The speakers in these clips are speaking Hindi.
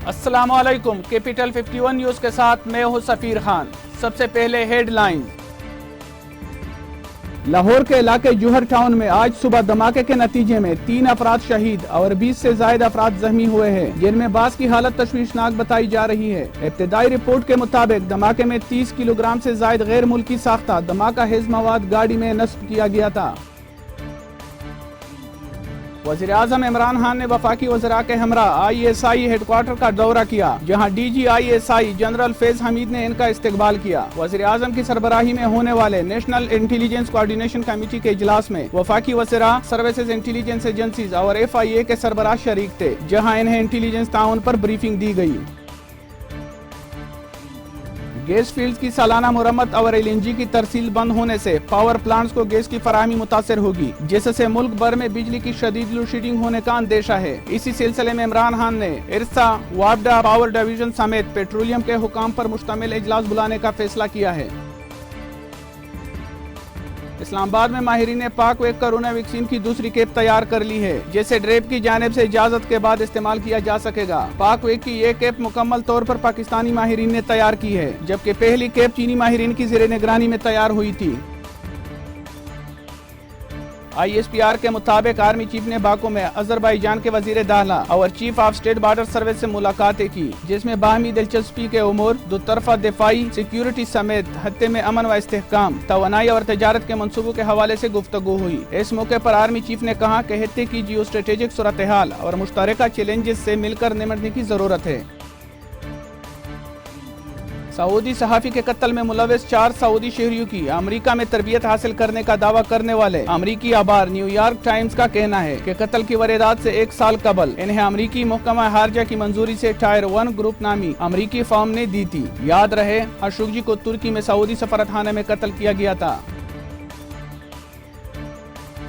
अस्सलामुअलैकुम। कैपिटल 51 न्यूज के साथ मैं हूं सफीर खान। सबसे पहले हेडलाइन। लाहौर के इलाके जौहर टाउन में आज सुबह धमाके के नतीजे में 3 अफराद शहीद और 20 से ज्यादा अफराद जख्मी हुए हैं, जिनमें बास की हालत तशवीशनाक बताई जा रही है। इब्तिदाई रिपोर्ट के मुताबिक धमाके में 30 किलोग्राम से ज्यादा गैर मुल्की साख्ता धमाका हेज मवाद गाड़ी में नस्ब किया गया था। वज़ीर आज़म इमरान खान ने वफाकी वज़रा के हमरा ISI हेडक्वार्टर का दौरा किया, जहां DG ISI general Faiz Hamid ने इनका इस्तकबाल किया। वज़ीर आज़म की सरबराही में होने वाले नेशनल इंटेलिजेंस कोऑर्डिनेशन कमेटी के इजलास में वफाकी वज़रा, सर्विसेज इंटेलिजेंस एजेंसीज और FIA के सरबराह शरीक थे, जहां इन्हें इंटेलिजेंस ताउन पर ब्रीफिंग दी गई। गैस फील्ड की सालाना मुरम्मत और LNG की तरसील बंद होने से पावर प्लांट्स को गैस की फराहमी मुतासर होगी, जिससे मुल्क भर में बिजली की शदीद लोड शेडिंग होने का अंदेशा है। इसी सिलसिले में इमरान खान ने इरसा, वापडा, पावर डिवीजन समेत पेट्रोलियम के हुकाम पर मुश्तमिल इजलास बुलाने का फैसला किया है। इस्लामाबाद में माहिरीन ने पाक व कोरोना वैक्सीन की दूसरी खेप तैयार कर ली है, जिसे ड्रेप की जानिब से इजाजत के बाद इस्तेमाल किया जा सकेगा। पाक वेक की ये खेप मुकम्मल तौर पर पाकिस्तानी माहिरीन ने तैयार की है, जबकि पहली खेप चीनी माहिरीन की ज़ेर निगरानी में तैयार हुई थी। ISPR के मुताबिक आर्मी चीफ ने बाकू में अजरबैजान के वजीर दाखिला और chief of state border service से मुलाकातें की, जिसमें बाहमी दिलचस्पी के उमूर, दो तरफा दिफाई, सिक्योरिटी समेत खत्ते में अमन व इस्तेहकाम, तवानाई और तजारत के मनसूबों के हवाले से गुफ्तगू हुई। इस मौके पर आर्मी चीफ ने कहा कि खत्ते की जियो स्ट्रेटेजिक सूरत हाल और मुश्तरका चैलेंजेस से मिलकर निपटने की जरूरत है। सऊदी सहाफ़ी के कत्ल में मुलविस 4 सऊदी शहरियों की अमेरिका में तरबियत हासिल करने का दावा करने वाले अमेरिकी अखबार न्यूयॉर्क टाइम्स का कहना है कि कत्ल की वारदात से 1 साल कबल इन्हें अमेरिकी महकमा खारजा की मंजूरी से टायर 1 ग्रुप नामी अमेरिकी फर्म ने दी थी। याद रहे, खशोगी को तुर्की में सऊदी सफारतखाने में कत्ल किया गया था।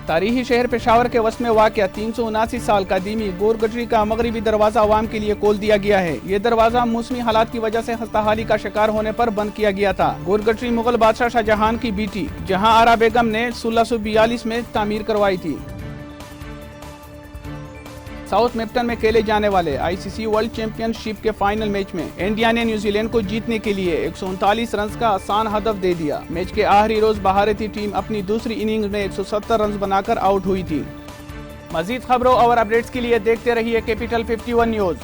तारीखी शहर पेशावर के वस्त में वाक़या 379 साल कदीमी गोर गटरी का मगरबी दरवाजा अवाम के लिए खोल दिया गया है। ये दरवाजा मौसमी हालात की वजह से खस्ताहाली का शिकार होने पर बंद किया गया था। गोर गटरी मुगल बादशाह शाहजहां की बेटी जहां आरा बेगम ने 1642 में तामीर करवाई थी। साउथहैम्पटन में खेले जाने वाले ICC वर्ल्ड चैंपियनशिप के फाइनल मैच में इंडिया ने न्यूजीलैंड को जीतने के लिए 139 रन का आसान हदफ दे दिया। मैच के आखिरी रोज भारतीय टीम अपनी दूसरी इनिंग्स में 170 रन बनाकर आउट हुई थी। मजीद खबरों और अपडेट्स के लिए देखते रहिए कैपिटल 51 न्यूज।